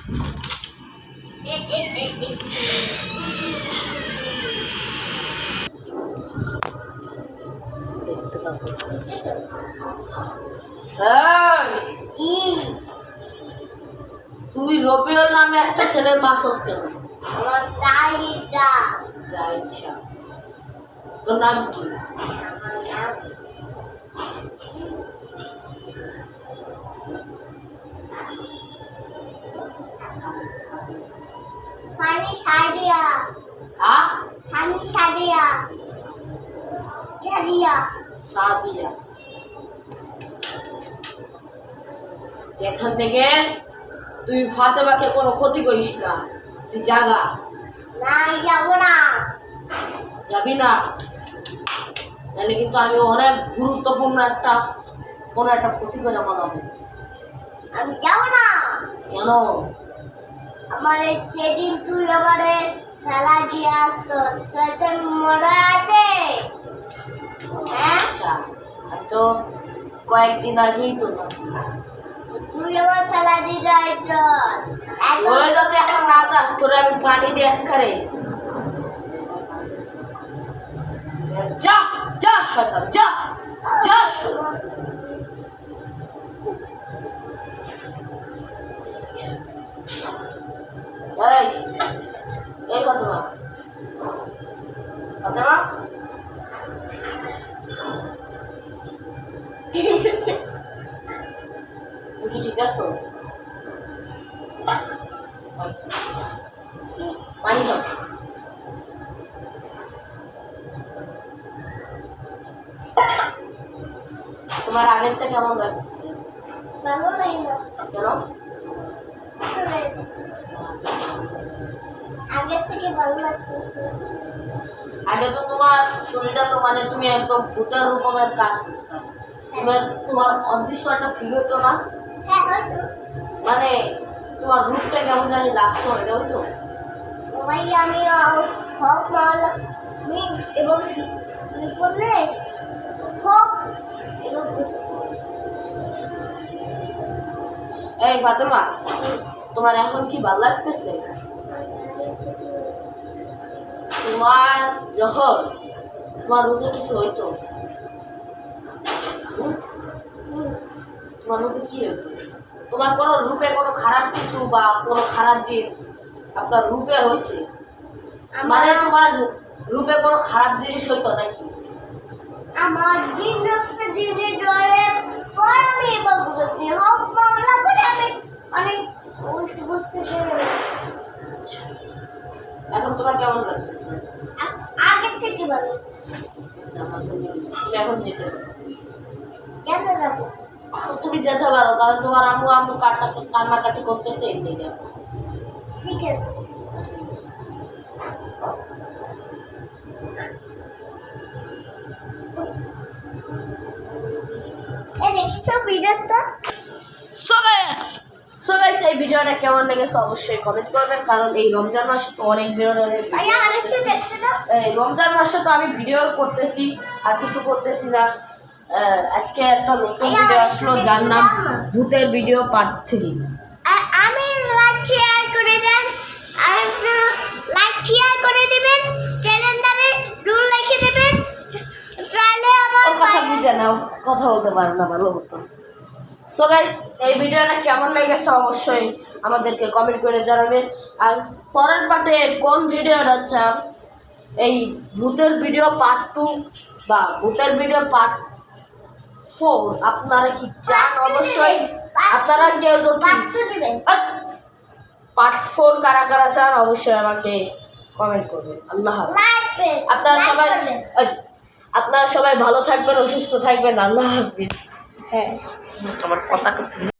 তুই রবিউল নামে একটা ছেলের মা হস কেন? আমার তাই ইচ্ছা। তোর নাম কি? আমার নাম ফানি সাদিয়া। ফানি সাদিয়া। সাদিয়া। এখান থেকে তুই ফাতেমাকে কোনো ক্ষতি করিস না, তুই জাগা। না যাবো না। যাবি না? তাহলে কিন্তু আমি অনেক গুরুত্বপূর্ণ কোনো একটা ক্ষতি করে বানাবো। আমি যাবো না। কেন? আমারে যেদিন তুই আমারে ফেলা দিয়া শয়তান মনে আছে? আচ্ছা, আমি তো কয়েকদিন আগেই তো যাচ্ছি। তুই আমার ফেলা দিয়ে যাইছ। ওই যদি এখন না যাস তোরে আমি পানি দিয়ে একবারে যা যা শয়তান যা যা। এই ফাতেমা, ফাতেমা তুই কি ঠিক আছো? পানি খাও। তোমার আগের থেকে কেমন লাগতেছে? ভালো লাগে না। কেন? আগের থেকে ভালো লাগতেছে। আগে তো তোমার শরীরটা তো মানে তুমি একদম ভূতের রকমের কাজ করতে, তোমার অদৃশ্য একটা ফিল হতো না? হ্যাঁ হয়তো। মানে তোমার রূপটা কেমন জানি লাগতো, এটা হইতো। ভাই আমি হক মাওলা এবং বললে হক এবং এই ফাতেমা, তোমার এখন কি ভালো লাগতেছে? তোমার যখন তোমার রূপে কিছু হইতো, তোমার রূপে কি হইতো? তোমার কোনো রূপে কোনো খারাপ কিছু বা কোনো খারাপ যে আপনার রূপে হয়েছে, মানে তোমার রূপে কোনো খারাপ জিনিস হইতো নাকি? আমার দিন দশটা দিনে ডরে পর আমি এবার বুঝেছি হক মাওলা করে আমি অনেক বুঝতে পেরে। এখন তোমার কেমন লাগতেছে? আগের থেকে ভালো। তুমি এখন যেতে পারো। কেন যাবো? তুমি যেতে পারো, কারণ তোমার আম্মু কান্নাকাটি করতেছে এই দিকে। ঠিক আছে। এই ভিডিওটা কেমন লেগেছে অবশ্যই কমেন্ট করবেন, কারণ এই রমজান মাসে তো অনেক রমজান মাসে তো আমি ভিডিও করতেছি আর কিছু করতেছি না। আজকে একটা নতুন ভিডিও আসলো যার নাম ভূতের ভিডিও পার্ট 3। আমি লাইক শেয়ার করে দেন, আর লাইক শেয়ার করে দিবেন, ক্যালেন্ডারে রুল লিখে দিবেন, তাহলে আমার কথা বুঝে নাও, কথা বলতে পারে না ভালো মতো। সো গাইস, এই ভিডিওটা কেমন লেগেছে অবশ্যই আমাদেরকে কমেন্ট করে জানাবেন। আর পরের পার্টে কোন ভিডিওটা চান, এই ভূতের ভিডিও পার্ট 2 বা ভূতের ভিডিও পার্ট 4 আপনারা কি চান? অবশ্যই আপনারা কেউ যদি পার্ট 4 কারা কারা চান অবশ্যই আমাকে কমেন্ট করবেন। আল্লাহ হাফেজ। আপনারা সবাই ভালো থাকবেন, অসুস্থ থাকবেন। আল্লাহ হাফেজ। হ্যাঁ, আমার কথা